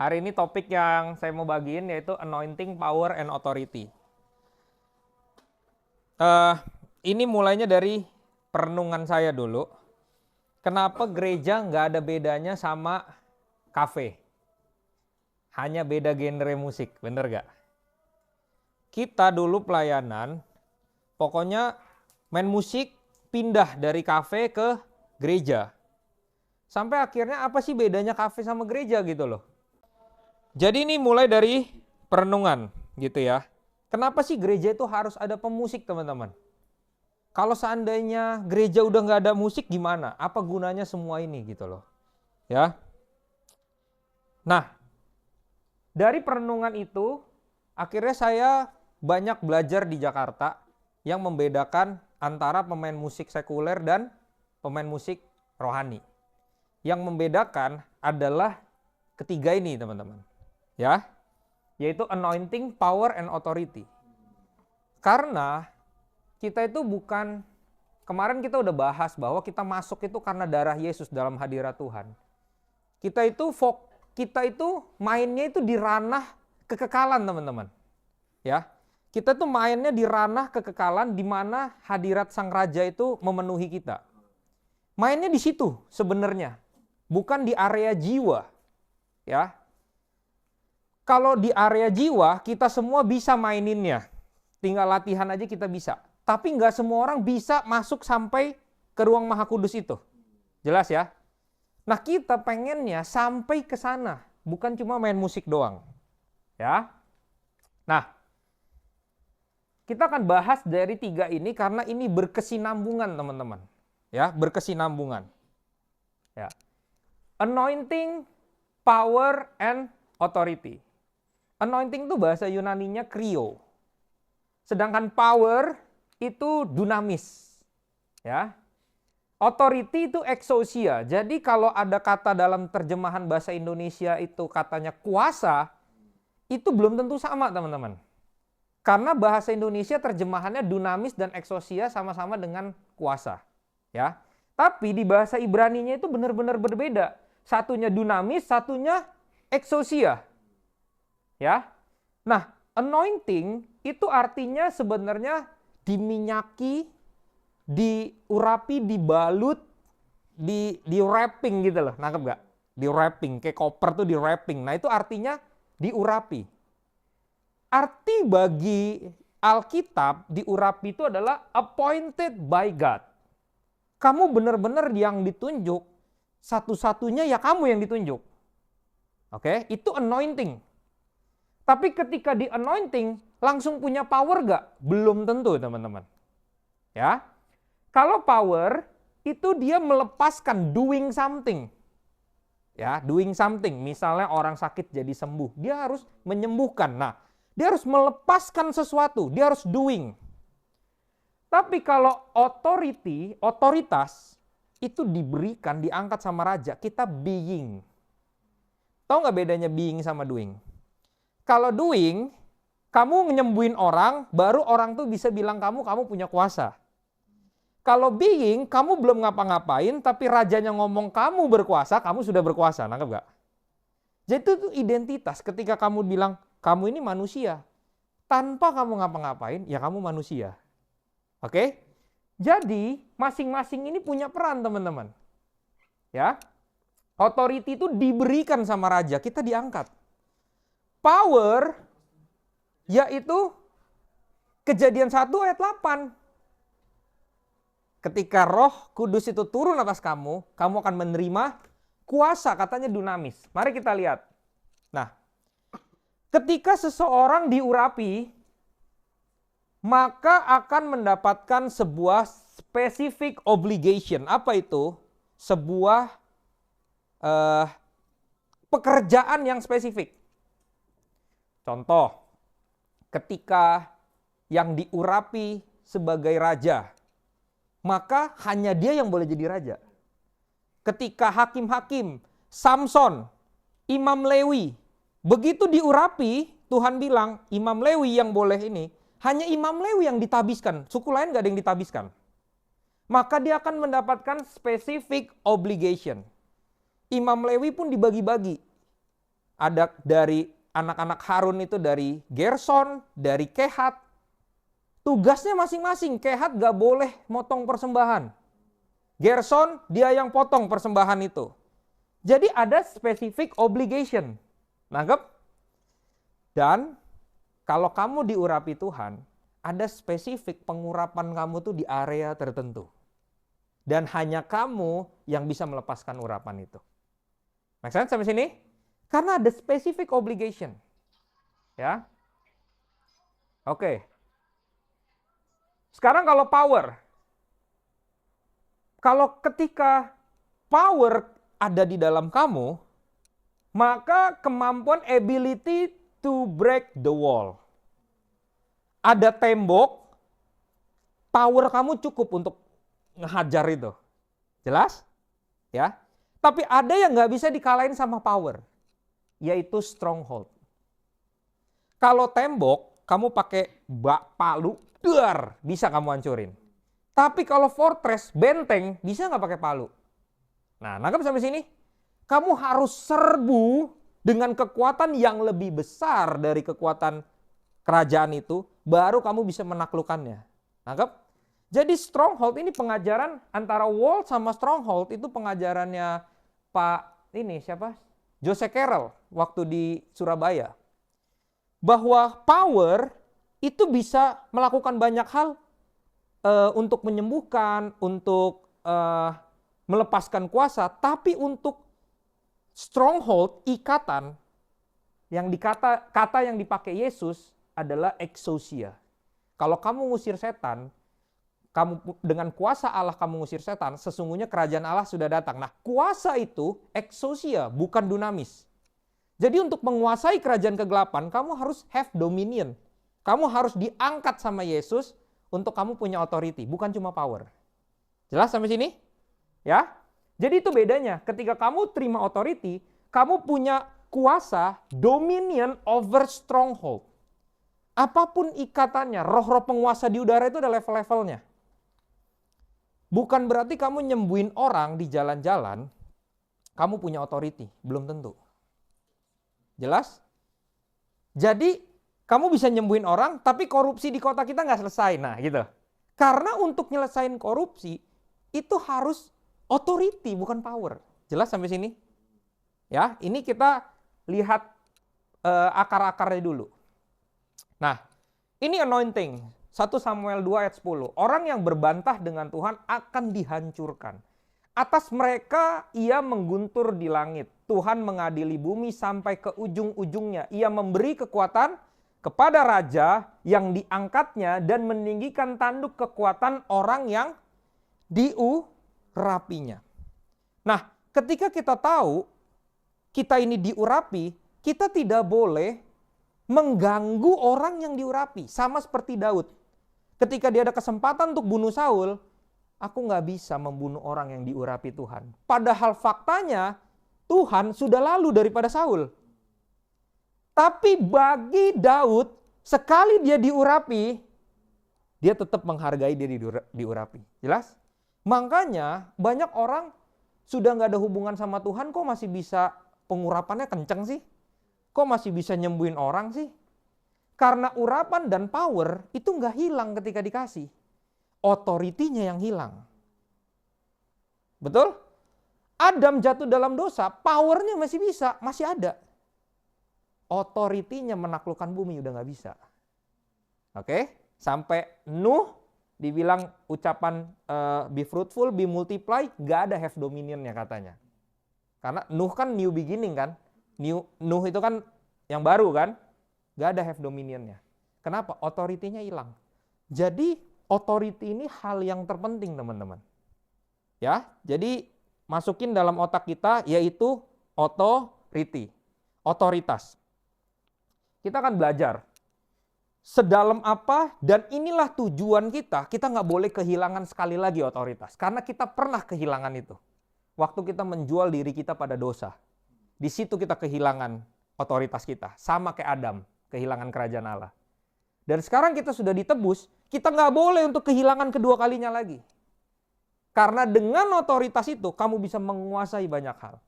Hari ini topik yang saya mau bagiin yaitu anointing, power, and authority. Ini mulainya dari perenungan saya dulu. Kenapa gereja nggak ada bedanya sama kafe? Hanya beda genre musik, bener gak? Kita dulu pelayanan, pokoknya main musik pindah dari kafe ke gereja. Sampai akhirnya apa sih bedanya kafe sama gereja gitu loh. Jadi ini mulai dari perenungan gitu ya. Kenapa sih gereja itu harus ada pemusik, teman-teman? Kalau seandainya gereja udah nggak ada musik gimana? Apa gunanya semua ini gitu loh. Ya. Nah, dari perenungan itu akhirnya saya banyak belajar di Jakarta yang membedakan antara pemain musik sekuler dan pemain musik rohani. Yang membedakan adalah ketiga ini, teman-teman. Ya, yaitu anointing, power, and authority. Karena kita itu bukan, kemarin kita udah bahas bahwa kita masuk itu karena darah Yesus dalam hadirat Tuhan. Kita itu mainnya itu di ranah kekekalan, teman-teman. Ya, kita tuh mainnya di ranah kekekalan di mana hadirat Sang Raja itu memenuhi kita. Mainnya di situ sebenarnya, bukan di area jiwa. Ya. Kalau di area jiwa, kita semua bisa maininnya. Tinggal latihan aja kita bisa. Tapi nggak semua orang bisa masuk sampai ke ruang Maha Kudus itu. Jelas ya? Nah, kita pengennya sampai ke sana. Bukan cuma main musik doang. Ya. Nah, kita akan bahas dari tiga ini karena ini berkesinambungan, teman-teman. Ya, berkesinambungan. Ya. Anointing, power, and authority. Anointing itu bahasa Yunaninya krio. Sedangkan power itu dunamis. Ya. Authority itu exousia. Jadi kalau ada kata dalam terjemahan bahasa Indonesia itu katanya kuasa, itu belum tentu sama, teman-teman. Karena bahasa Indonesia terjemahannya dunamis dan exousia sama-sama dengan kuasa. Ya. Tapi di bahasa Ibraninya itu benar-benar berbeda. Satunya dunamis, satunya exousia. Ya. Nah, anointing itu artinya sebenarnya diminyaki, diurapi, dibalut, di wrapping gitu loh. Nangkep gak? Di wrapping, kayak koper tuh di wrapping. Nah, itu artinya diurapi. Arti bagi Alkitab diurapi itu adalah appointed by God. Kamu benar-benar yang ditunjuk, satu-satunya ya kamu yang ditunjuk. Oke, itu anointing. Tapi ketika di anointing, langsung punya power gak? Belum tentu, teman-teman. Ya, kalau power, itu dia melepaskan doing something. Ya, doing something. Misalnya orang sakit jadi sembuh, dia harus menyembuhkan. Nah, dia harus melepaskan sesuatu, dia harus doing. Tapi kalau authority, otoritas, itu diberikan, diangkat sama raja, kita being. Tahu nggak bedanya being sama doing? Kalau doing, kamu nyembuhin orang, baru orang tuh bisa bilang kamu punya kuasa. Kalau being, kamu belum ngapa-ngapain, tapi rajanya ngomong kamu berkuasa, kamu sudah berkuasa, nangkep gak? Jadi itu identitas, ketika kamu bilang, kamu ini manusia. Tanpa kamu ngapa-ngapain, ya kamu manusia. Oke? Jadi, masing-masing ini punya peran, teman-teman. Ya, authority itu diberikan sama raja, kita diangkat. Power, yaitu Kejadian 1 ayat 8. Ketika Roh Kudus itu turun atas kamu, kamu akan menerima kuasa, katanya dunamis. Mari kita lihat. Nah, ketika seseorang diurapi, maka akan mendapatkan sebuah specific obligation. Apa itu? Sebuah pekerjaan yang spesifik. Contoh, ketika yang diurapi sebagai raja, maka hanya dia yang boleh jadi raja. Ketika hakim-hakim, Samson, Imam Lewi, begitu diurapi, Tuhan bilang Imam Lewi yang boleh ini, hanya Imam Lewi yang ditabiskan, suku lain gak ada yang ditabiskan. Maka dia akan mendapatkan specific obligation. Imam Lewi pun dibagi-bagi. ada dari anak-anak Harun itu dari Gerson, dari Kehat. Tugasnya masing-masing. Kehat gak boleh motong persembahan. Gerson dia yang potong persembahan itu. Jadi ada specific obligation. Nangkep? Dan kalau kamu diurapi Tuhan, ada spesifik pengurapan kamu tuh di area tertentu. Dan hanya kamu yang bisa melepaskan urapan itu. Make sense sampai sini? Karena ada specific obligation. Ya. Oke. Sekarang kalau power. Kalau ketika power ada di dalam kamu, maka kemampuan ability to break the wall. Ada tembok, power kamu cukup untuk ngehajar itu. Jelas? Ya. Tapi ada yang nggak bisa dikalahin sama power, yaitu stronghold. Kalau tembok, kamu pakai palu, bisa kamu hancurin. Tapi kalau fortress, benteng, bisa nggak pakai palu? Nah, nangkep sampai sini? Kamu harus serbu dengan kekuatan yang lebih besar dari kekuatan kerajaan itu, baru kamu bisa menaklukkannya. Nangkep? Jadi stronghold ini pengajaran antara wall sama stronghold itu pengajarannya Joseph Carroll waktu di Surabaya. Bahwa power itu bisa melakukan banyak hal untuk menyembuhkan, untuk melepaskan kuasa, tapi untuk stronghold, ikatan, kata yang dipakai Yesus adalah exousia. Kalau kamu ngusir setan, kamu dengan kuasa Allah kamu ngusir setan, sesungguhnya kerajaan Allah sudah datang. Nah, kuasa itu exousia, bukan dunamis. Jadi untuk menguasai kerajaan kegelapan, kamu harus have dominion. Kamu harus diangkat sama Yesus untuk kamu punya authority, bukan cuma power. Jelas sampai sini? Ya? Jadi itu bedanya. Ketika kamu terima authority, kamu punya kuasa, dominion over stronghold. Apapun ikatannya, roh-roh penguasa di udara itu ada level-levelnya. Bukan berarti kamu nyembuhin orang di jalan-jalan, kamu punya authority. Belum tentu. Jelas? Jadi kamu bisa nyembuhin orang, tapi korupsi di kota kita nggak selesai. Nah gitu. Karena untuk nyelesain korupsi, itu harus authority, bukan power. Jelas sampai sini? Ya, ini kita lihat akar-akarnya dulu. Nah, ini anointing. 1 Samuel 2 ayat 10. Orang yang berbantah dengan Tuhan akan dihancurkan. Atas mereka ia mengguntur di langit. Tuhan mengadili bumi sampai ke ujung-ujungnya. Ia memberi kekuatan kepada raja yang diangkatnya dan meninggikan tanduk kekuatan orang yang diurapinya. Nah, ketika kita tahu kita ini diurapi, kita tidak boleh mengganggu orang yang diurapi. Sama seperti Daud. Ketika dia ada kesempatan untuk bunuh Saul, aku nggak bisa membunuh orang yang diurapi Tuhan. Padahal faktanya Tuhan sudah lalu daripada Saul. Tapi bagi Daud, sekali dia diurapi, dia tetap menghargai dia diurapi. Jelas? Makanya banyak orang sudah nggak ada hubungan sama Tuhan, kok masih bisa pengurapannya kenceng sih? Kok masih bisa nyembuhin orang sih? Karena urapan dan power itu nggak hilang ketika dikasih. Otoritinya yang hilang. Betul? Adam jatuh dalam dosa, powernya masih bisa, masih ada. Otoritinya menaklukkan bumi udah nggak bisa. Oke? Sampai Nuh dibilang ucapan be fruitful, be multiply, nggak ada have dominionnya katanya. Karena Nuh kan new beginning kan. Nuh itu kan yang baru kan. Nggak ada have dominionnya. Kenapa? Otoritinya hilang. Jadi authority ini hal yang terpenting teman-teman. Ya, jadi masukin dalam otak kita yaitu authority, otoritas. Kita akan belajar sedalam apa dan inilah tujuan kita nggak boleh kehilangan sekali lagi otoritas. Karena kita pernah kehilangan itu. Waktu kita menjual diri kita pada dosa. Di situ kita kehilangan otoritas kita. Sama kayak Adam, kehilangan kerajaan Allah. Dan sekarang kita sudah ditebus, kita nggak boleh untuk kehilangan kedua kalinya lagi. Karena dengan otoritas itu, kamu bisa menguasai banyak hal.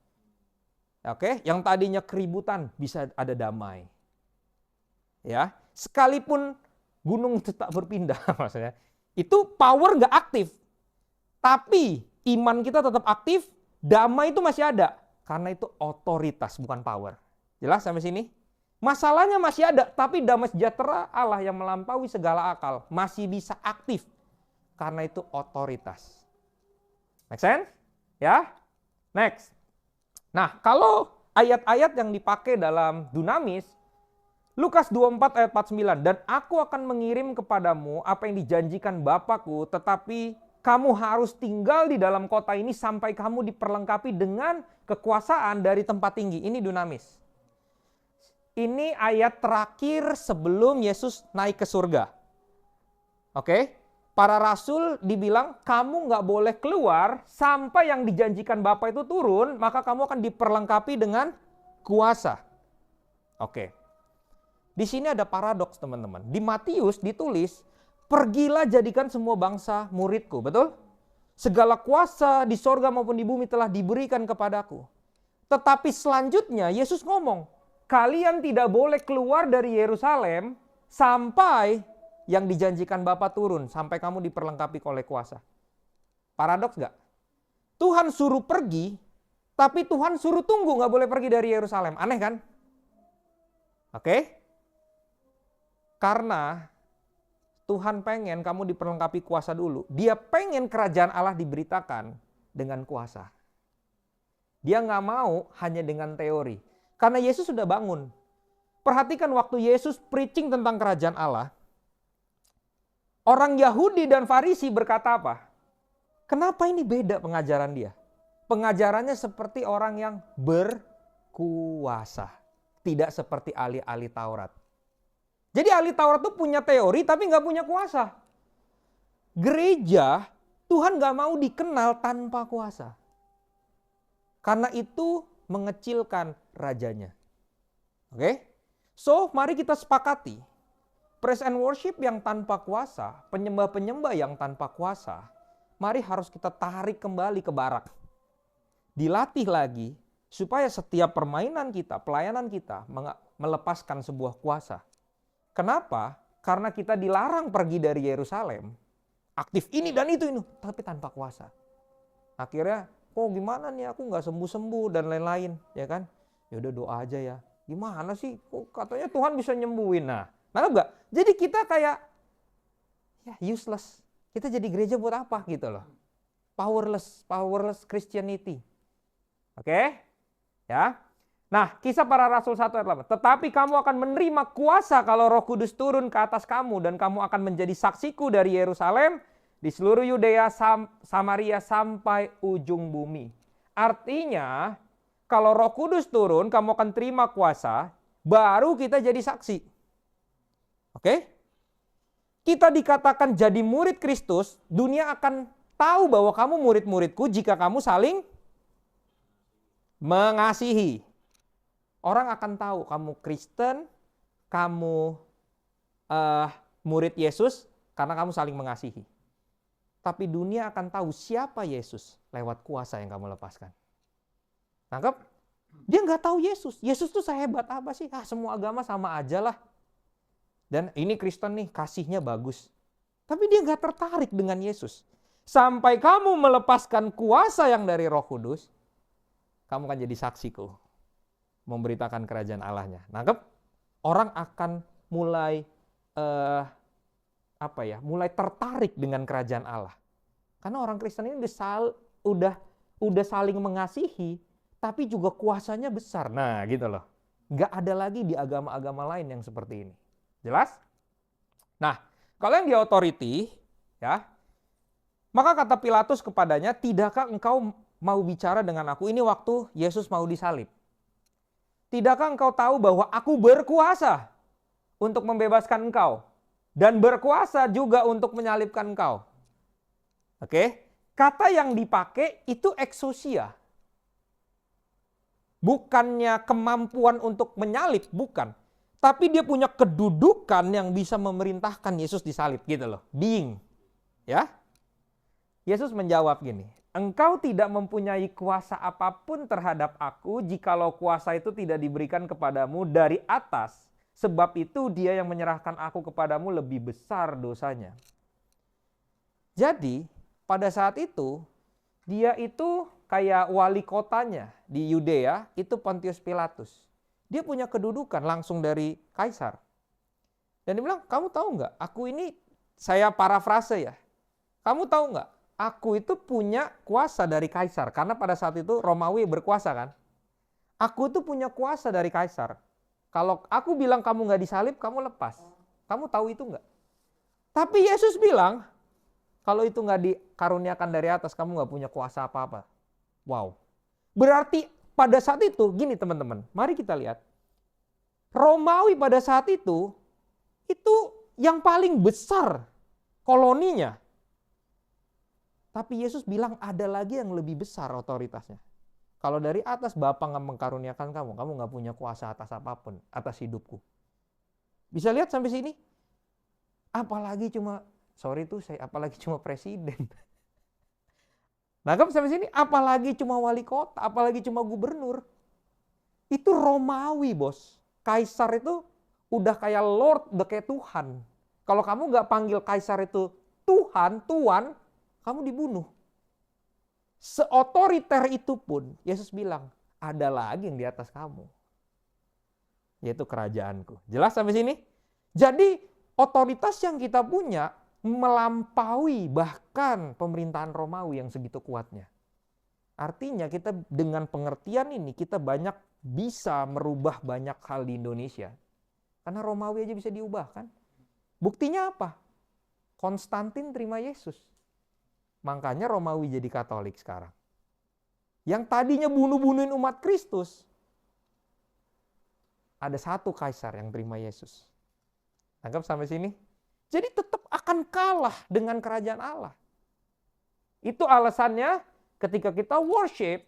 Oke, yang tadinya keributan bisa ada damai. Ya, sekalipun gunung itu tak berpindah maksudnya. Itu power nggak aktif. Tapi iman kita tetap aktif, damai itu masih ada. Karena itu otoritas bukan power. Jelas sampai sini? Masalahnya masih ada, tapi damai sejahtera Allah yang melampaui segala akal masih bisa aktif. Karena itu otoritas. Make sense? Ya? Next. Nah, kalau ayat-ayat yang dipakai dalam dunamis, Lukas 24 ayat 49, dan aku akan mengirim kepadamu apa yang dijanjikan Bapakku, tetapi kamu harus tinggal di dalam kota ini sampai kamu diperlengkapi dengan kekuasaan dari tempat tinggi. Ini dunamis. Ini ayat terakhir sebelum Yesus naik ke surga. Oke? Para rasul dibilang kamu nggak boleh keluar sampai yang dijanjikan Bapa itu turun, maka kamu akan diperlengkapi dengan kuasa. Oke. Di sini ada paradoks teman-teman. Di Matius ditulis, pergilah jadikan semua bangsa muridku, betul? Segala kuasa di sorga maupun di bumi telah diberikan kepadaku. Tetapi selanjutnya Yesus ngomong, kalian tidak boleh keluar dari Yerusalem sampai yang dijanjikan Bapa turun, sampai kamu diperlengkapi oleh kuasa. Paradoks gak? Tuhan suruh pergi, tapi Tuhan suruh tunggu, gak boleh pergi dari Yerusalem. Aneh kan? Oke? Karena Tuhan pengen kamu diperlengkapi kuasa dulu. Dia pengen kerajaan Allah diberitakan dengan kuasa. Dia nggak mau hanya dengan teori. Karena Yesus sudah bangun. Perhatikan waktu Yesus preaching tentang kerajaan Allah. Orang Yahudi dan Farisi berkata apa? Kenapa ini beda pengajaran dia? Pengajarannya seperti orang yang berkuasa. Tidak seperti ahli-ahli Taurat. Jadi ahli Taurat itu punya teori tapi nggak punya kuasa. Gereja, Tuhan nggak mau dikenal tanpa kuasa. Karena itu mengecilkan rajanya. Oke? So, mari kita sepakati. Praise and worship yang tanpa kuasa, penyembah-penyembah yang tanpa kuasa, mari harus kita tarik kembali ke barak. Dilatih lagi, supaya setiap permainan kita, pelayanan kita, melepaskan sebuah kuasa. Kenapa? Karena kita dilarang pergi dari Yerusalem, aktif ini dan itu, tapi tanpa kuasa. Akhirnya, kok gimana nih aku nggak sembuh-sembuh dan lain-lain, ya kan? Ya udah doa aja ya. Gimana sih? Kok katanya Tuhan bisa nyembuhin? Nah, nggak? Jadi kita kayak ya useless. Kita jadi gereja buat apa gitu loh? Powerless Christianity. Oke? Ya. Nah, Kisah Para Rasul 1 ayat 8. Tetapi kamu akan menerima kuasa kalau Roh Kudus turun ke atas kamu dan kamu akan menjadi saksiku dari Yerusalem di seluruh Yudea, Samaria sampai ujung bumi. Artinya, kalau Roh Kudus turun, kamu akan terima kuasa, baru kita jadi saksi. Oke? Kita dikatakan jadi murid Kristus, dunia akan tahu bahwa kamu murid-muridku jika kamu saling mengasihi. Orang akan tahu kamu Kristen, kamu murid Yesus karena kamu saling mengasihi. Tapi dunia akan tahu siapa Yesus lewat kuasa yang kamu lepaskan. Tangkap? Dia nggak tahu Yesus. Yesus tuh sehebat apa sih? Semua agama sama aja lah. Dan ini Kristen nih, kasihnya bagus. Tapi dia nggak tertarik dengan Yesus. Sampai kamu melepaskan kuasa yang dari Roh Kudus, kamu akan jadi saksiku. Memberitakan kerajaan Allahnya. Nangkep? Orang akan mulai mulai tertarik dengan kerajaan Allah. Karena orang Kristen ini udah saling mengasihi, tapi juga kuasanya besar. Nah, gitu loh. Nggak ada lagi di agama-agama lain yang seperti ini. Jelas? Nah, kalau yang di authority, ya, maka kata Pilatus kepadanya, tidakkah engkau mau bicara dengan aku? Ini waktu Yesus mau disalib. Tidakkah engkau tahu bahwa aku berkuasa untuk membebaskan engkau dan berkuasa juga untuk menyalibkan engkau? Oke, kata yang dipakai itu exousia. Bukannya kemampuan untuk menyalib, bukan. Tapi dia punya kedudukan yang bisa memerintahkan Yesus disalib gitu loh. Being. Ya. Yesus menjawab gini, engkau tidak mempunyai kuasa apapun terhadap aku jikalau kuasa itu tidak diberikan kepadamu dari atas. Sebab itu dia yang menyerahkan aku kepadamu lebih besar dosanya. Jadi pada saat itu dia itu kayak wali kotanya di Yudea itu Pontius Pilatus. Dia punya kedudukan langsung dari kaisar. Dan dia bilang, kamu tahu nggak, aku ini, saya parafrase ya, kamu tahu nggak, aku itu punya kuasa dari kaisar. Karena pada saat itu Romawi berkuasa kan. Aku itu punya kuasa dari kaisar. Kalau aku bilang kamu nggak disalib, kamu lepas. Kamu tahu itu nggak? Tapi Yesus bilang, kalau itu nggak dikaruniakan dari atas, kamu nggak punya kuasa apa-apa. Wow. Berarti pada saat itu, gini teman-teman, mari kita lihat. Romawi pada saat itu yang paling besar koloninya. Tapi Yesus bilang ada lagi yang lebih besar otoritasnya. Kalau dari atas Bapa nggak mengkaruniakan kamu nggak punya kuasa atas apapun, atas hidupku. Bisa lihat sampai sini? Apalagi cuma presiden. Nangkep sampai sini? Apalagi cuma wali kota, apalagi cuma gubernur. Itu Romawi, bos. Kaisar itu udah kayak Lord, udah kayak Tuhan. Kalau kamu nggak panggil kaisar itu Tuhan, Tuan, kamu dibunuh. Seotoriter itu pun, Yesus bilang, ada lagi yang di atas kamu. Yaitu kerajaanku. Jelas sampai sini? Jadi, otoritas yang kita punya melampaui bahkan pemerintahan Romawi yang segitu kuatnya. Artinya kita dengan pengertian ini, kita banyak bisa merubah banyak hal di Indonesia. Karena Romawi aja bisa diubah kan. Buktinya apa? Konstantin terima Yesus. Makanya Romawi jadi Katolik sekarang. Yang tadinya bunuh-bunuhin umat Kristus, ada satu kaisar yang terima Yesus. Anggap sampai sini? Jadi tetap akan kalah dengan kerajaan Allah. Itu alasannya ketika kita worship,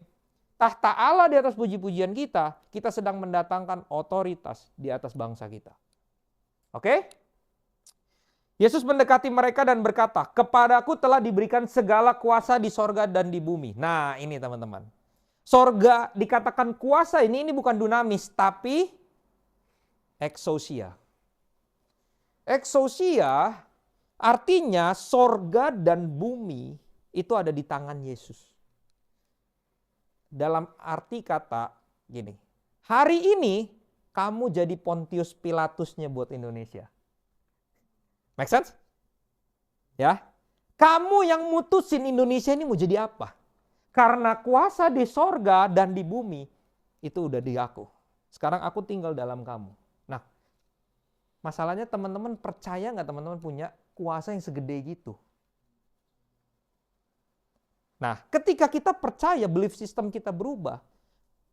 tahta Allah di atas puji-pujian kita sedang mendatangkan otoritas di atas bangsa kita. Oke? Yesus mendekati mereka dan berkata, kepadaku telah diberikan segala kuasa di sorga dan di bumi. Nah ini teman-teman. Sorga dikatakan kuasa ini bukan dunamis, tapi exousia. Exousia artinya sorga dan bumi itu ada di tangan Yesus. Dalam arti kata gini, hari ini kamu jadi Pontius Pilatusnya buat Indonesia. Make sense? Ya. Kamu yang mutusin Indonesia ini mau jadi apa? Karena kuasa di sorga dan di bumi itu udah di aku. Sekarang aku tinggal dalam kamu. Nah, masalahnya teman-teman percaya nggak teman-teman punya kuasa yang segede gitu? Nah, ketika kita percaya belief system kita berubah,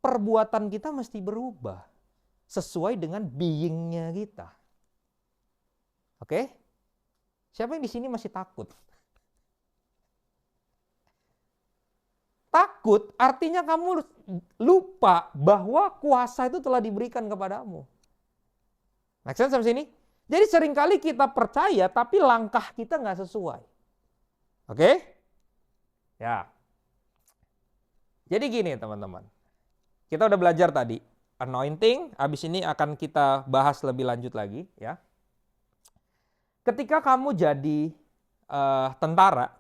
perbuatan kita mesti berubah sesuai dengan being-nya kita. Oke? Siapa yang di sini masih takut? Takut artinya kamu lupa bahwa kuasa itu telah diberikan kepadamu. Make sense sampai sini? Jadi seringkali kita percaya tapi langkah kita nggak sesuai. Oke? Ya. Jadi gini teman-teman. Kita udah belajar tadi anointing, habis ini akan kita bahas lebih lanjut lagi ya. Ketika kamu jadi tentara,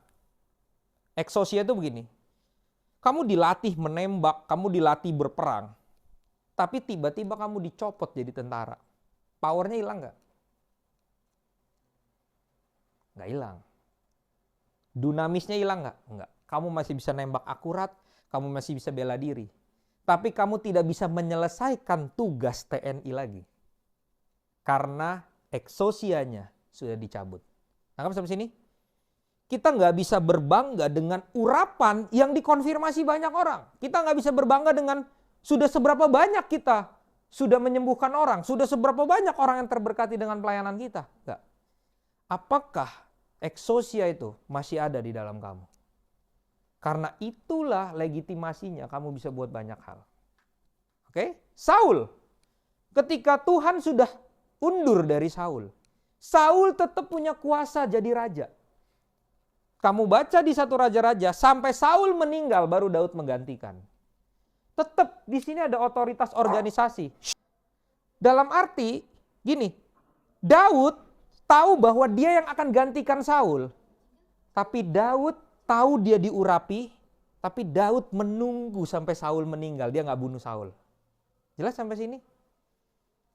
exousia itu begini. Kamu dilatih menembak, kamu dilatih berperang. Tapi tiba-tiba kamu dicopot jadi tentara. Powernya hilang nggak? Nggak hilang. Dunamisnya hilang nggak? Nggak. Kamu masih bisa nembak akurat, kamu masih bisa bela diri. Tapi kamu tidak bisa menyelesaikan tugas TNI lagi. Karena exousianya sudah dicabut. Nangkap sampai sini? Kita nggak bisa berbangga dengan urapan yang dikonfirmasi banyak orang. Kita nggak bisa berbangga dengan sudah seberapa banyak kita sudah menyembuhkan orang, sudah seberapa banyak orang yang terberkati dengan pelayanan kita. Nggak. Apakah exousia itu masih ada di dalam kamu? Karena itulah legitimasinya kamu bisa buat banyak hal. Oke? Saul, ketika Tuhan sudah undur dari Saul, Saul tetap punya kuasa jadi raja. Kamu baca di 1 Raja-Raja, sampai Saul meninggal baru Daud menggantikan. Tetap di sini ada otoritas organisasi. Dalam arti gini, Daud tahu bahwa dia yang akan gantikan Saul. Tapi Daud tahu dia diurapi, tapi Daud menunggu sampai Saul meninggal, dia nggak bunuh Saul. Jelas sampai sini?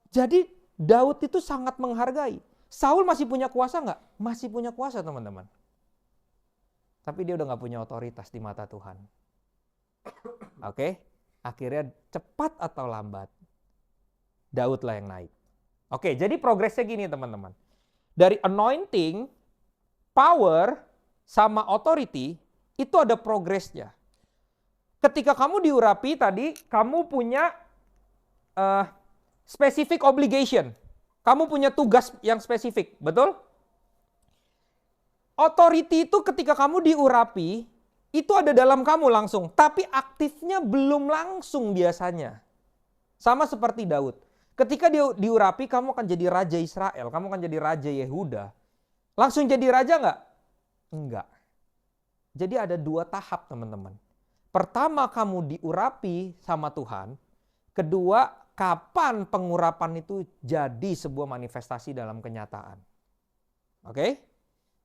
Jadi Daud itu sangat menghargai. Saul masih punya kuasa nggak? Masih punya kuasa, teman-teman. Tapi dia udah nggak punya otoritas di mata Tuhan. Oke? Akhirnya cepat atau lambat, Daudlah yang naik. Oke, jadi progresnya gini teman-teman. Dari anointing, power, sama authority, itu ada progresnya. Ketika kamu diurapi tadi, kamu punya specific obligation. Kamu punya tugas yang spesifik, betul? Authority itu ketika kamu diurapi, itu ada dalam kamu langsung, tapi aktifnya belum langsung biasanya. Sama seperti Daud. Ketika dia diurapi, kamu akan jadi raja Israel, kamu akan jadi raja Yehuda. Langsung jadi raja nggak? Enggak. Jadi ada 2 tahap, teman-teman. Pertama, kamu diurapi sama Tuhan. Kedua, kapan pengurapan itu jadi sebuah manifestasi dalam kenyataan. Oke?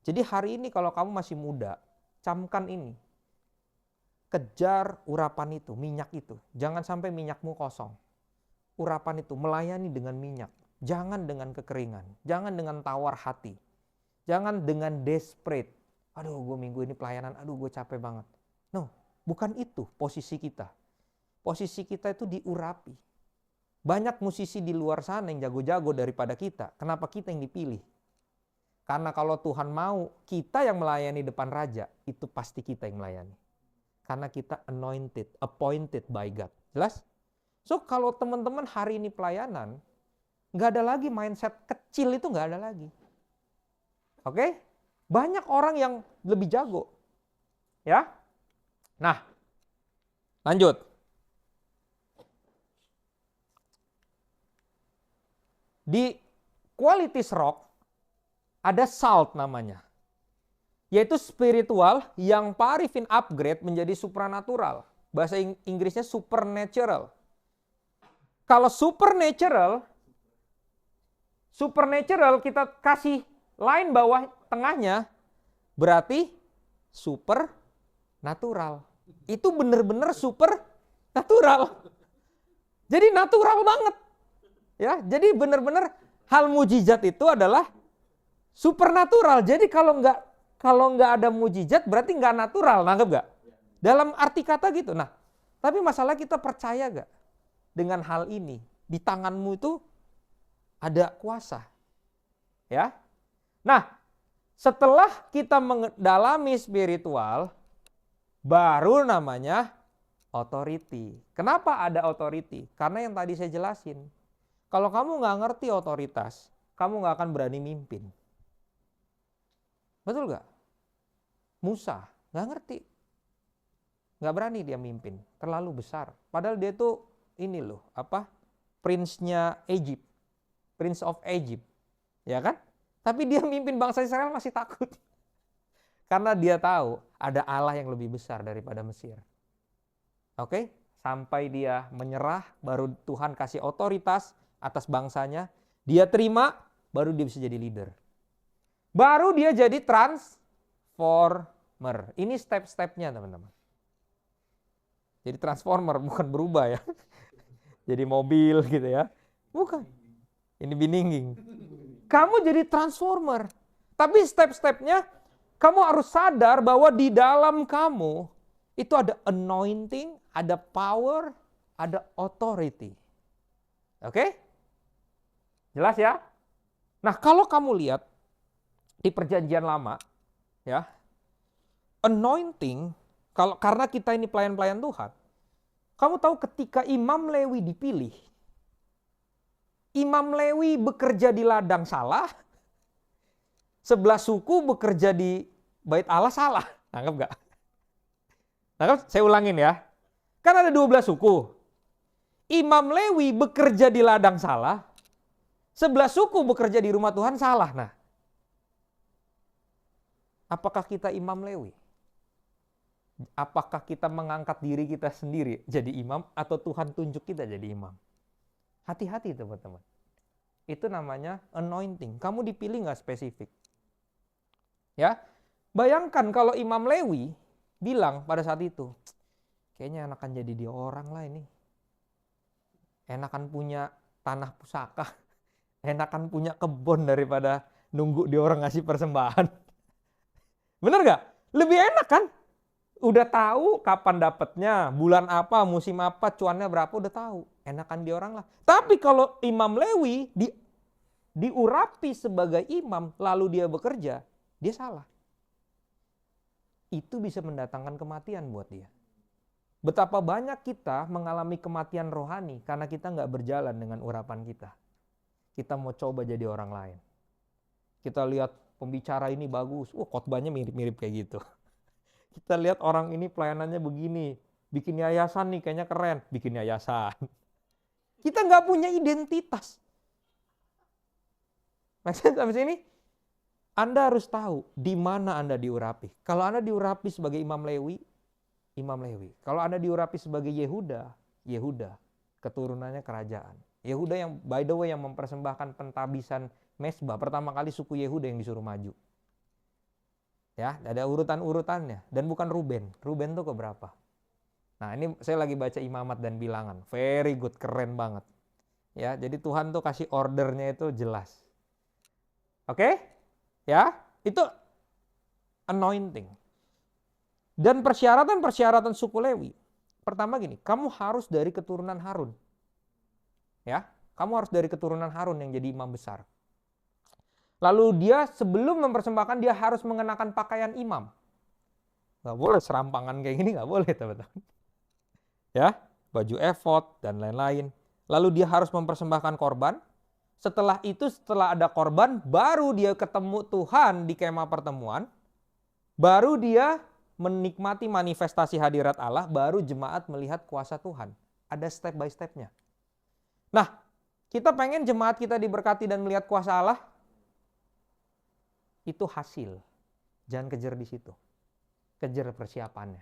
Jadi hari ini kalau kamu masih muda, camkan ini. Kejar urapan itu, minyak itu. Jangan sampai minyakmu kosong. Urapan itu, melayani dengan minyak. Jangan dengan kekeringan. Jangan dengan tawar hati. Jangan dengan desperate. Aduh, gue minggu ini pelayanan, aduh gue capek banget. No, bukan itu posisi kita. Posisi kita itu diurapi. Banyak musisi di luar sana yang jago-jago daripada kita. Kenapa kita yang dipilih? Karena kalau Tuhan mau kita yang melayani depan raja, itu pasti kita yang melayani. Karena kita anointed, appointed by God. Jelas? So kalau teman-teman hari ini pelayanan, nggak ada lagi mindset kecil itu nggak ada lagi. Oke? Banyak orang yang lebih jago. Ya? Nah, lanjut. Di Qualities Rock ada SALT namanya. Yaitu spiritual yang Pak Arifin upgrade menjadi supranatural. Bahasa Inggrisnya supernatural. Kalau supernatural kita kasih line bawah tengahnya, berarti supernatural. Itu benar-benar supernatural. Jadi natural banget. Ya, jadi benar-benar hal mujizat itu adalah supernatural. Jadi kalau nggak ada mujizat berarti nggak natural, nangkep nggak? Dalam arti kata gitu. Nah, tapi masalah kita percaya nggak dengan hal ini? Di tanganmu itu ada kuasa, ya. Nah, setelah kita mendalami spiritual, baru namanya authority. Kenapa ada authority? Karena yang tadi saya jelasin. Kalau kamu nggak ngerti otoritas, kamu nggak akan berani mimpin. Betul nggak? Musa nggak ngerti, nggak berani dia mimpin, terlalu besar. Padahal dia tuh ini loh, prince-nya Egypt, Prince of Egypt, ya kan? Tapi dia mimpin bangsa Israel masih takut, karena dia tahu ada Allah yang lebih besar daripada Mesir. Oke, sampai dia menyerah, baru Tuhan kasih otoritas atas bangsanya, dia terima, baru dia bisa jadi leader. Baru dia jadi transformer. Ini step-stepnya teman-teman. Jadi transformer, bukan berubah ya. Jadi mobil gitu ya. Bukan. Ini bininging. Kamu jadi transformer. Tapi step-stepnya, kamu harus sadar bahwa di dalam kamu, itu ada anointing, ada power, ada authority. Oke? Jelas ya? Nah, kalau kamu lihat di Perjanjian Lama, ya, anointing, karena kita ini pelayan-pelayan Tuhan, kamu tahu ketika Imam Lewi dipilih, Imam Lewi bekerja di ladang salah, 11 suku bekerja di Bait Allah salah. Nangkep gak? Nangkep? Saya ulangin ya. Kan ada 12 suku. Imam Lewi bekerja di ladang salah, 11 suku bekerja di rumah Tuhan salah. Nah, Apakah kita imam Lewi? Apakah kita mengangkat diri kita sendiri jadi imam atau Tuhan tunjuk kita jadi imam? Hati-hati teman-teman. Itu namanya anointing. Kamu dipilih nggak spesifik? Ya, bayangkan kalau Imam Lewi bilang pada saat itu, kayaknya enakan jadi dia orang lah ini. Enakan punya tanah pusaka, enakan punya kebun daripada nunggu dia orang ngasih persembahan. Bener nggak? Lebih enak kan? Udah tahu kapan dapatnya, bulan apa, musim apa, cuannya berapa, udah tahu. Enakan dia orang lah. Tapi kalau Imam Lewi diurapi sebagai imam, lalu dia bekerja, dia salah. Itu bisa mendatangkan kematian buat dia. Betapa banyak kita mengalami kematian rohani karena kita nggak berjalan dengan urapan kita. Kita mau coba jadi orang lain. Kita lihat pembicara ini bagus, khotbahnya mirip-mirip kayak gitu. Kita lihat orang ini pelayanannya begini, bikin yayasan nih kayaknya keren, bikin yayasan. Kita nggak punya identitas. Maksudnya sampai sini, Anda harus tahu di mana Anda diurapi. Kalau Anda diurapi sebagai Imam Lewi, Imam Lewi. Kalau Anda diurapi sebagai Yehuda, Yehuda, keturunannya kerajaan. Yehuda yang by the way yang mempersembahkan pentabisan mesbah, pertama kali suku Yehuda yang disuruh maju. Ya, ada urutan-urutannya dan bukan Ruben. Ruben tuh keberapa? Nah, ini saya lagi baca Imamat dan Bilangan. Very good, keren banget. Ya, jadi Tuhan tuh kasih ordernya itu jelas. Oke? Ya, itu anointing. Dan persyaratan suku Lewi. Pertama gini, kamu harus dari keturunan Harun. Ya, kamu harus dari keturunan Harun yang jadi imam besar. Lalu dia sebelum mempersembahkan dia harus mengenakan pakaian imam. Nggak boleh serampangan kayak gini, nggak boleh teman-teman. Ya, baju efod dan lain-lain. Lalu dia harus mempersembahkan korban. Setelah itu, setelah ada korban, baru dia ketemu Tuhan di kemah pertemuan. Baru dia menikmati manifestasi hadirat Allah, baru jemaat melihat kuasa Tuhan. Ada step by stepnya. Nah, kita pengen jemaat kita diberkati dan melihat kuasa Allah. Itu hasil. Jangan kejar di situ. Kejar persiapannya.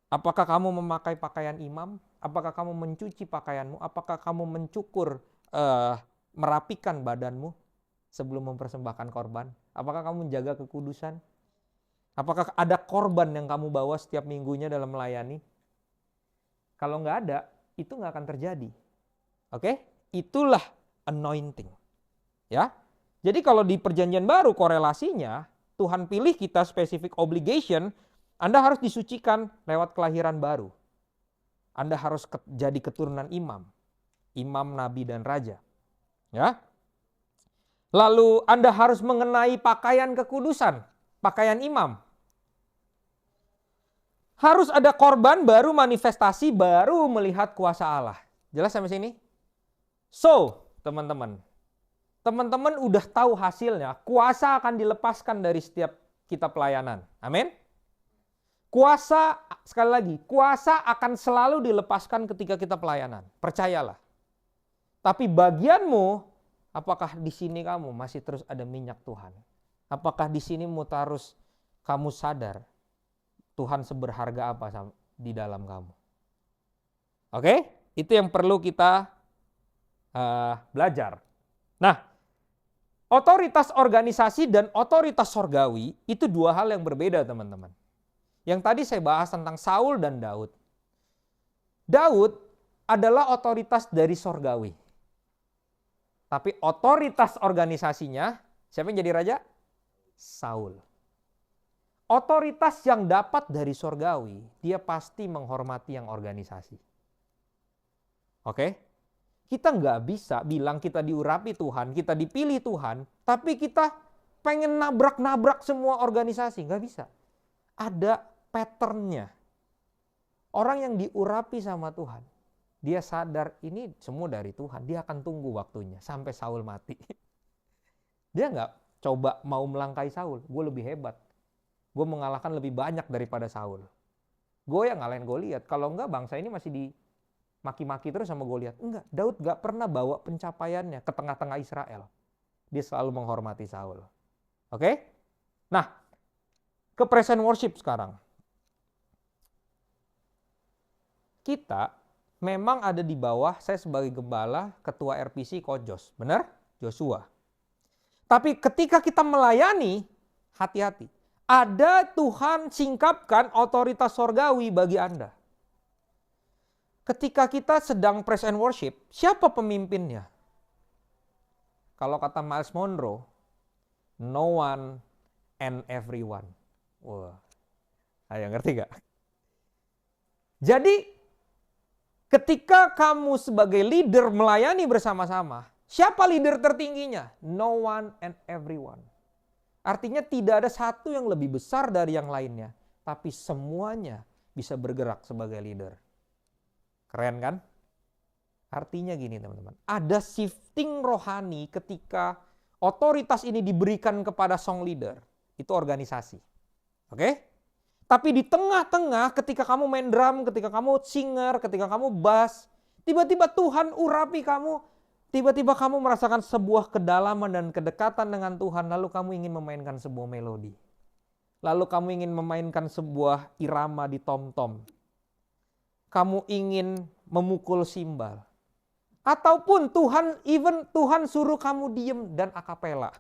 Apakah kamu memakai pakaian imam? Apakah kamu mencuci pakaianmu? Apakah kamu mencukur, merapikan badanmu sebelum mempersembahkan korban? Apakah kamu menjaga kekudusan? Apakah ada korban yang kamu bawa setiap minggunya dalam melayani? Kalau nggak ada, itu nggak akan terjadi. Oke? Itulah anointing. Ya. Jadi kalau di perjanjian baru korelasinya, Tuhan pilih kita specific obligation, Anda harus disucikan lewat kelahiran baru. Anda harus jadi keturunan imam. Imam, nabi, dan raja. Ya. Lalu Anda harus mengenai pakaian kekudusan, pakaian imam. Harus ada korban, baru manifestasi, baru melihat kuasa Allah. Jelas sampai sini? So, teman-teman udah tahu hasilnya, kuasa akan dilepaskan dari setiap kita pelayanan. Amin. Kuasa, sekali lagi, kuasa akan selalu dilepaskan ketika kita pelayanan. Percayalah. Tapi bagianmu, apakah di sini kamu masih terus ada minyak Tuhan? Apakah di sini harus kamu sadar Tuhan seberharga apa di dalam kamu? Oke? Itu yang perlu kita belajar. Nah, otoritas organisasi dan otoritas sorgawi itu dua hal yang berbeda, teman-teman. Yang tadi saya bahas tentang Saul dan Daud. Daud adalah otoritas dari sorgawi. Tapi otoritas organisasinya, siapa yang jadi raja? Saul. Otoritas yang dapat dari sorgawi, dia pasti menghormati yang organisasi. Oke? Kita nggak bisa bilang kita diurapi Tuhan, kita dipilih Tuhan, tapi kita pengen nabrak-nabrak semua organisasi. Nggak bisa. Ada patternnya. Orang yang diurapi sama Tuhan, dia sadar ini semua dari Tuhan. Dia akan tunggu waktunya sampai Saul mati. Dia nggak coba mau melangkahi Saul. Gue lebih hebat. Gue mengalahkan lebih banyak daripada Saul. Gue yang ngalahin Goliat. Kalau enggak bangsa ini masih dimaki-maki terus sama Goliat. Enggak, Daud nggak pernah bawa pencapaiannya ke tengah-tengah Israel. Dia selalu menghormati Saul. Oke? Nah, ke praise and worship sekarang. Kita memang ada di bawah, saya sebagai gembala, ketua RPC Kojos, benar? Joshua. Tapi ketika kita melayani, hati-hati. Ada Tuhan singkapkan otoritas sorgawi bagi Anda. Ketika kita sedang praise and worship, siapa pemimpinnya? Kalau kata Miles Monroe, no one and everyone. Wah, ayo ngerti gak? Jadi, ketika kamu sebagai leader melayani bersama-sama, siapa leader tertingginya? No one and everyone. Artinya tidak ada satu yang lebih besar dari yang lainnya, tapi semuanya bisa bergerak sebagai leader. Keren kan? Artinya gini teman-teman, ada shifting rohani ketika otoritas ini diberikan kepada song leader. Itu organisasi. Oke? Tapi di tengah-tengah ketika kamu main drum, ketika kamu singer, ketika kamu bass, tiba-tiba Tuhan urapi kamu, tiba-tiba kamu merasakan sebuah kedalaman dan kedekatan dengan Tuhan, lalu kamu ingin memainkan sebuah melodi. Lalu kamu ingin memainkan sebuah irama di tom-tom. Kamu ingin memukul simbal. Ataupun Tuhan suruh kamu diem dan akapela.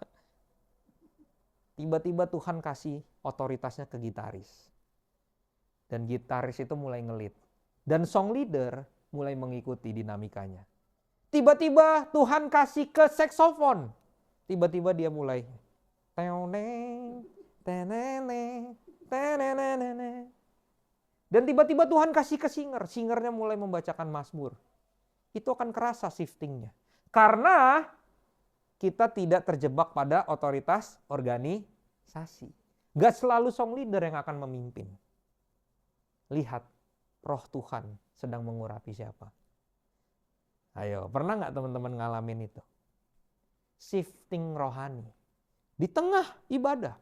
Tiba-tiba Tuhan kasih otoritasnya ke gitaris. Dan gitaris itu mulai ngelit. Dan song leader mulai mengikuti dinamikanya. Tiba-tiba Tuhan kasih ke saksofon. Tiba-tiba dia mulai. Dan tiba-tiba Tuhan kasih ke singer. Singernya mulai membacakan mazmur. Itu akan kerasa shiftingnya. Karena kita tidak terjebak pada otoritas organisasi. Gak selalu song leader yang akan memimpin. Lihat, roh Tuhan sedang mengurapi siapa. Ayo, pernah nggak teman-teman ngalamin itu? Shifting rohani. Di tengah ibadah.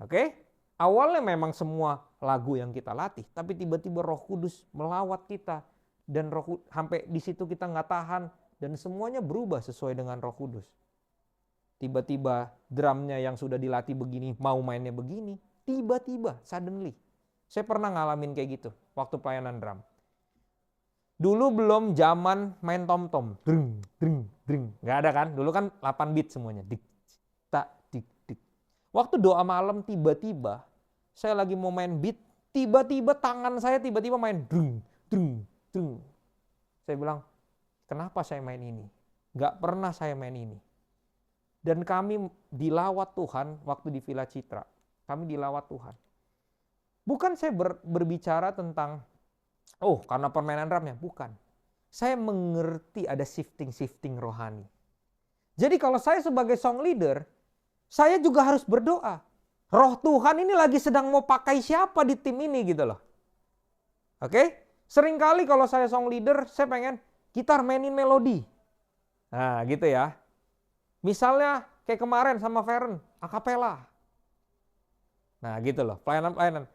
Oke? Awalnya memang semua lagu yang kita latih. Tapi tiba-tiba Roh Kudus melawat kita. Dan sampai di situ kita nggak tahan. Dan semuanya berubah sesuai dengan Roh Kudus. Tiba-tiba drumnya yang sudah dilatih begini, mau mainnya begini. Tiba-tiba, suddenly. Saya pernah ngalamin kayak gitu waktu pelayanan drum. Dulu belum zaman main tom-tom. Dreng, dreng, dreng. Nggak ada kan? Dulu kan 8 bit semuanya. Dik, tak, dik, dik. Waktu doa malam tiba-tiba, saya lagi mau main beat, tiba-tiba tangan saya tiba-tiba main dreng, dreng, dreng. Saya bilang, kenapa saya main ini? Nggak pernah saya main ini. Dan kami dilawat Tuhan waktu di Villa Citra. Kami dilawat Tuhan. Bukan saya berbicara tentang karena permainan drumnya. Bukan. Saya mengerti ada shifting rohani. Jadi kalau saya sebagai song leader, saya juga harus berdoa. Roh Tuhan ini lagi sedang mau pakai siapa di tim ini gitu loh. Oke? Seringkali kalau saya song leader, saya pengen gitar mainin melodi. Nah gitu ya. Misalnya kayak kemarin sama Feren, akapela. Nah gitu loh, pelayanan-pelayanan.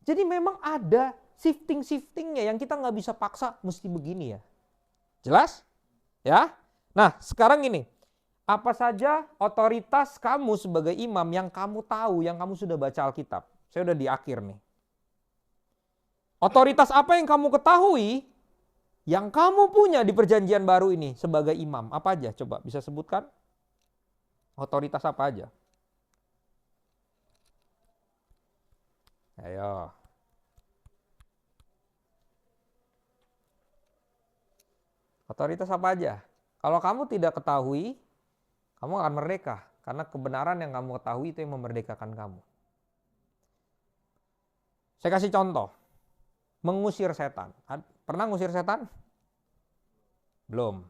Jadi memang ada shifting-shiftingnya yang kita nggak bisa paksa mesti begini ya. Jelas? Ya. Nah sekarang gini, apa saja otoritas kamu sebagai imam yang kamu tahu, yang kamu sudah baca Alkitab? Saya udah di akhir nih. Otoritas apa yang kamu ketahui, yang kamu punya di perjanjian baru ini sebagai imam? Apa aja? Coba bisa sebutkan? Otoritas apa aja? Ayo. Otoritas apa aja? Kalau kamu tidak ketahui, kamu akan merdeka. Karena kebenaran yang kamu ketahui itu yang memerdekakan kamu. Saya kasih contoh. Mengusir setan. Pernah ngusir setan? Belum.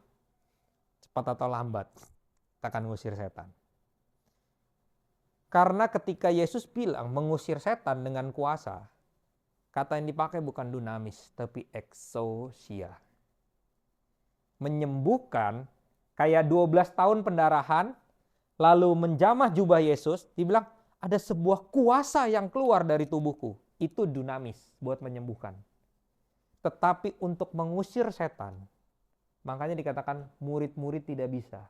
Cepat atau lambat kita akan ngusir setan. Karena ketika Yesus bilang mengusir setan dengan kuasa, kata yang dipakai bukan dunamis, tapi exousia. Menyembuhkan kayak 12 tahun pendarahan, lalu menjamah jubah Yesus, dibilang ada sebuah kuasa yang keluar dari tubuhku. Itu dunamis buat menyembuhkan. Tetapi untuk mengusir setan, makanya dikatakan murid-murid tidak bisa.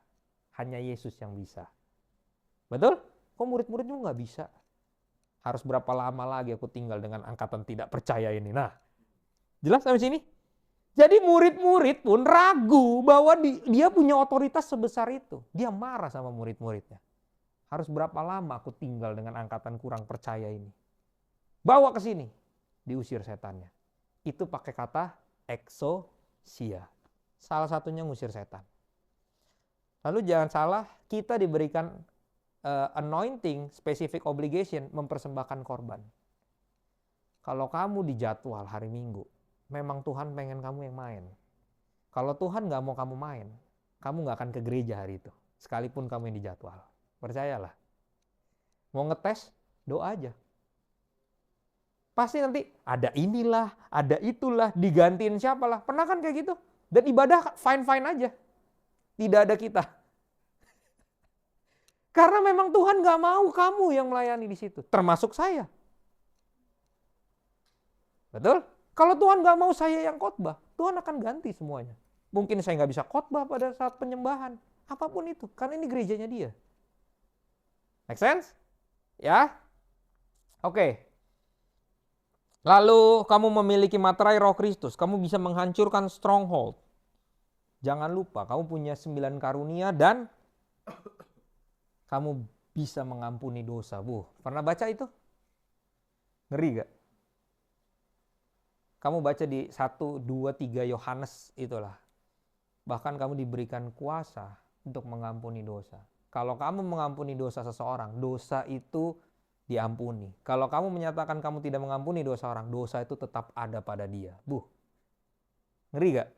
Hanya Yesus yang bisa. Betul? Kok murid-muridnya nggak bisa? Harus berapa lama lagi aku tinggal dengan angkatan tidak percaya ini? Nah, jelas sampai sini? Jadi murid-murid pun ragu bahwa dia punya otoritas sebesar itu. Dia marah sama murid-muridnya. Harus berapa lama aku tinggal dengan angkatan kurang percaya ini? Bawa ke sini. Diusir setannya. Itu pakai kata exousia. Salah satunya ngusir setan. Lalu jangan salah, kita diberikan anointing, specific obligation, mempersembahkan korban. Kalau kamu dijadwal hari Minggu, memang Tuhan pengen kamu yang main. Kalau Tuhan nggak mau kamu main, kamu nggak akan ke gereja hari itu. Sekalipun kamu yang dijadwal. Percayalah. Mau ngetes, doa aja. Pasti nanti ada inilah, ada itulah, digantiin siapalah. Pernah kan kayak gitu? Dan ibadah fine-fine aja. Tidak ada kita. Karena memang Tuhan gak mau kamu yang melayani di situ. Termasuk saya. Betul? Kalau Tuhan gak mau saya yang khotbah, Tuhan akan ganti semuanya. Mungkin saya gak bisa khotbah pada saat penyembahan. Apapun itu. Karena ini gerejanya dia. Make sense? Ya? Oke. Lalu kamu memiliki materai Roh Kristus. Kamu bisa menghancurkan stronghold. Jangan lupa kamu punya 9 karunia dan kamu bisa mengampuni dosa. Pernah baca itu? Ngeri gak? Kamu baca di 1, 2, 3 Yohanes itulah. Bahkan kamu diberikan kuasa untuk mengampuni dosa. Kalau kamu mengampuni dosa seseorang, dosa itu diampuni. Kalau kamu menyatakan kamu tidak mengampuni dosa orang, dosa itu tetap ada pada dia. Ngeri gak?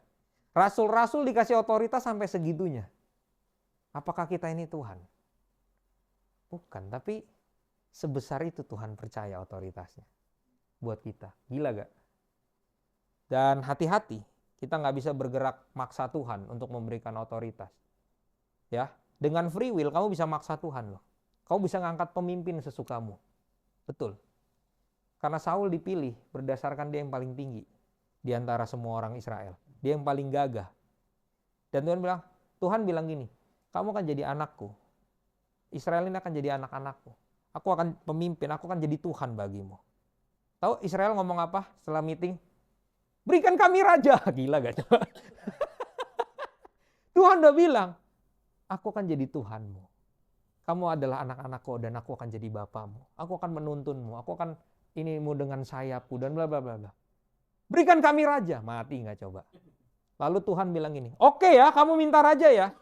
Rasul-rasul dikasih otoritas sampai segitunya. Apakah kita ini Tuhan? Bukan, tapi sebesar itu Tuhan percaya otoritasnya buat kita. Gila gak? Dan hati-hati, kita gak bisa bergerak maksa Tuhan untuk memberikan otoritas. Ya, dengan free will kamu bisa maksa Tuhan loh. Kamu bisa ngangkat pemimpin sesukamu. Betul. Karena Saul dipilih berdasarkan dia yang paling tinggi di antara semua orang Israel. Dia yang paling gagah. Dan Tuhan bilang gini, kamu akan jadi anakku. Israel ini akan jadi anak-anakku. Aku akan pemimpin, aku akan jadi Tuhan bagimu. Tahu Israel ngomong apa setelah meeting? Berikan kami raja. Gila gak coba? Tuhan udah bilang, aku akan jadi Tuhanmu. Kamu adalah anak-anakku dan aku akan jadi bapamu. Aku akan menuntunmu, aku akan inimu dengan sayapku dan bla bla bla bla. Berikan kami raja. Mati gak coba? Lalu Tuhan bilang gini, oke ya kamu minta raja ya.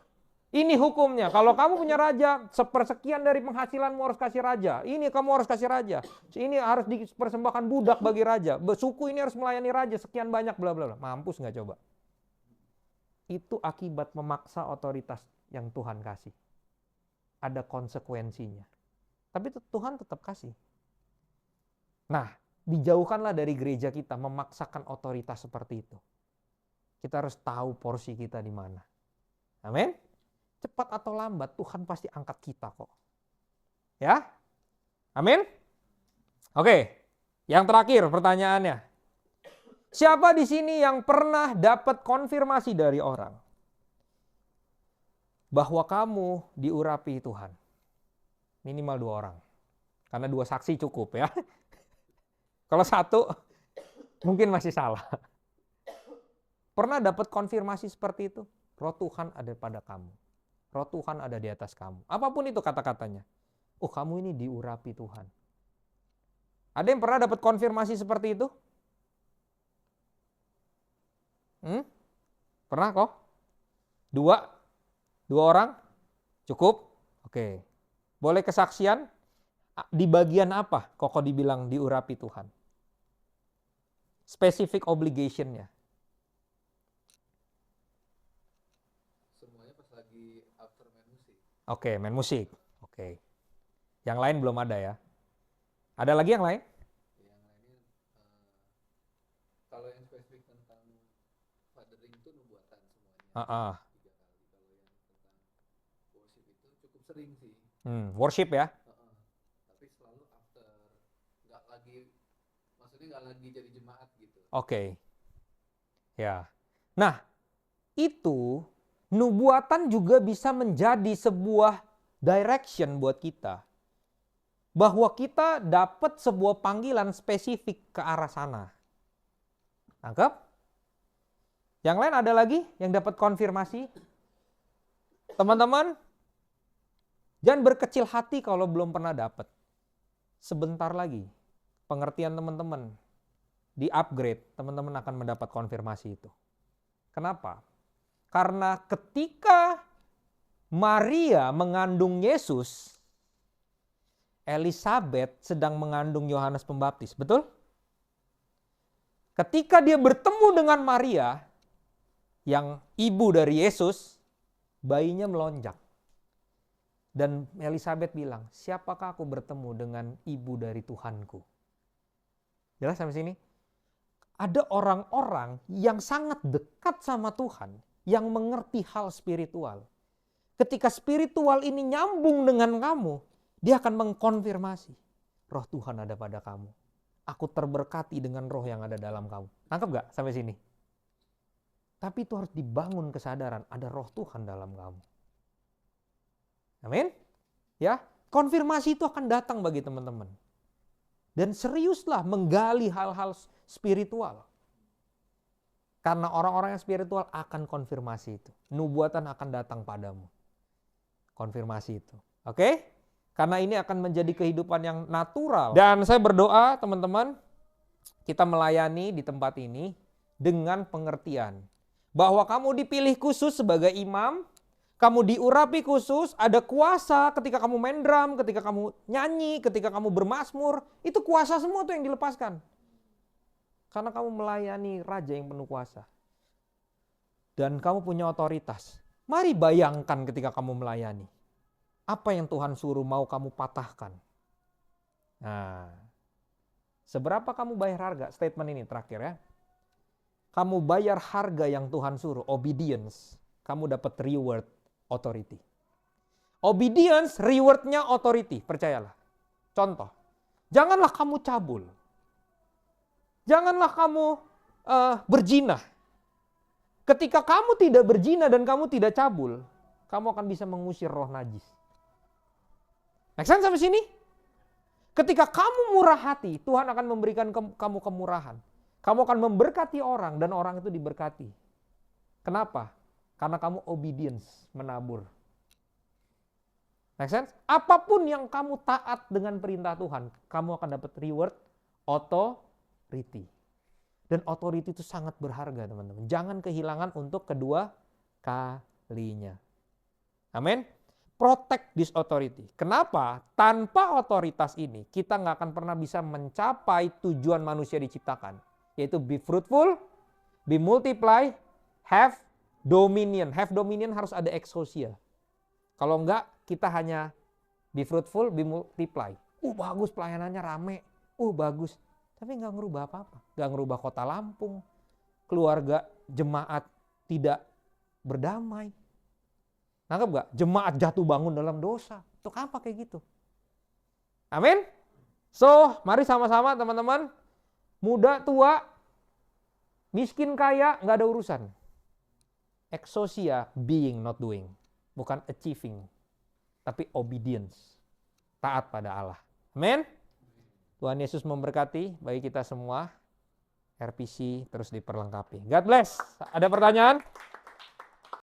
Ini hukumnya, kalau kamu punya raja, sepersekian dari penghasilanmu harus kasih raja. Ini kamu harus kasih raja. Ini harus dipersembahkan budak bagi raja. Suku ini harus melayani raja, sekian banyak bla bla bla. Mampus nggak coba? Itu akibat memaksa otoritas yang Tuhan kasih. Ada konsekuensinya. Tapi Tuhan tetap kasih. Nah, dijauhkanlah dari gereja kita memaksakan otoritas seperti itu. Kita harus tahu porsi kita di mana. Amin. Cepat atau lambat Tuhan pasti angkat kita kok. Ya? Amin? Oke. Yang terakhir pertanyaannya. Siapa di sini yang pernah dapat konfirmasi dari orang bahwa kamu diurapi Tuhan? Minimal 2 orang. Karena 2 saksi cukup ya. Kalau 1 mungkin masih salah. Pernah dapat konfirmasi seperti itu? Roh Tuhan ada pada kamu. Roh Tuhan ada di atas kamu. Apapun itu kata-katanya. Oh, kamu ini diurapi Tuhan. Ada yang pernah dapat konfirmasi seperti itu? Pernah kok? 2 orang? Cukup? Oke. Boleh kesaksian? Di bagian apa kok dibilang diurapi Tuhan? Specific obligation-nya. Oke, main musik. Oke. Yang lain belum ada ya? Ada lagi yang lain? Yang lainnya, kalau yang spesifik tentang fathering itu nubuatan semuanya. 3 kali. Kalau yang tentang worship itu cukup sering sih. Worship ya? Tapi selalu after, maksudnya nggak lagi jadi jemaat gitu. Oke. Ya. Nah, itu nubuatan juga bisa menjadi sebuah direction buat kita. bahwa kita dapat sebuah panggilan spesifik ke arah sana. Tangkap? Yang lain ada lagi yang dapat konfirmasi? Teman-teman, jangan berkecil hati kalau belum pernah dapat. Sebentar lagi, pengertian teman-teman di-upgrade, teman-teman akan mendapat konfirmasi itu. Kenapa? Karena ketika Maria mengandung Yesus, Elizabeth sedang mengandung Yohanes Pembaptis, betul? Ketika dia bertemu dengan Maria, yang ibu dari Yesus, bayinya melonjak. Dan Elizabeth bilang, siapakah aku bertemu dengan ibu dari Tuhanku? Jelas sampai sini? Ada orang-orang yang sangat dekat sama Tuhan, yang mengerti hal spiritual. Ketika spiritual ini nyambung dengan kamu, dia akan mengkonfirmasi, roh Tuhan ada pada kamu. Aku terberkati dengan roh yang ada dalam kamu. Tangkap gak sampai sini? Tapi itu harus dibangun kesadaran, ada roh Tuhan dalam kamu. Amin? Ya, konfirmasi itu akan datang bagi teman-teman. Dan seriuslah menggali hal-hal spiritual. Karena orang-orang yang spiritual akan konfirmasi itu. Nubuatan akan datang padamu. Konfirmasi itu. Oke? Karena ini akan menjadi kehidupan yang natural. Dan saya berdoa teman-teman, kita melayani di tempat ini dengan pengertian. Bahwa kamu dipilih khusus sebagai imam, kamu diurapi khusus, ada kuasa ketika kamu main drum, ketika kamu nyanyi, ketika kamu bermazmur, itu kuasa semua tuh yang dilepaskan. Karena kamu melayani raja yang penuh kuasa. Dan kamu punya otoritas. Mari bayangkan ketika kamu melayani. Apa yang Tuhan suruh mau kamu patahkan. Nah, seberapa kamu bayar harga? Statement ini terakhir ya. Kamu bayar harga yang Tuhan suruh, obedience. Kamu dapat reward, authority. Obedience, rewardnya authority, percayalah. Contoh, janganlah kamu cabul. Janganlah kamu berzina. Ketika kamu tidak berzina dan kamu tidak cabul, kamu akan bisa mengusir roh najis. Make sense sampai sini? Ketika kamu murah hati, Tuhan akan memberikan kamu kemurahan. Kamu akan memberkati orang dan orang itu diberkati. Kenapa? Karena kamu obedience, menabur. Make sense? Apapun yang kamu taat dengan perintah Tuhan, kamu akan dapat reward, authority. Dan authority itu sangat berharga teman-teman. Jangan kehilangan untuk kedua kalinya. Amin. Protect this authority. Kenapa? Tanpa otoritas ini, kita nggak akan pernah bisa mencapai tujuan manusia diciptakan. Yaitu be fruitful, be multiply, have dominion. Have dominion harus ada exousia. Kalau enggak, kita hanya be fruitful, be multiply. Bagus pelayanannya rame. Bagus. Tapi nggak ngerubah apa-apa. Nggak ngerubah kota Lampung. Keluarga jemaat tidak berdamai. Nangkep gak? Jemaat jatuh bangun dalam dosa. Untuk apa kayak gitu? Amin? So, mari sama-sama teman-teman. Muda, tua, miskin, kaya, gak ada urusan. Exousia, being, not doing. Bukan achieving. Tapi obedience. Taat pada Allah. Amin? Tuhan Yesus memberkati bagi kita semua. RPC terus diperlengkapi. God bless. Ada pertanyaan?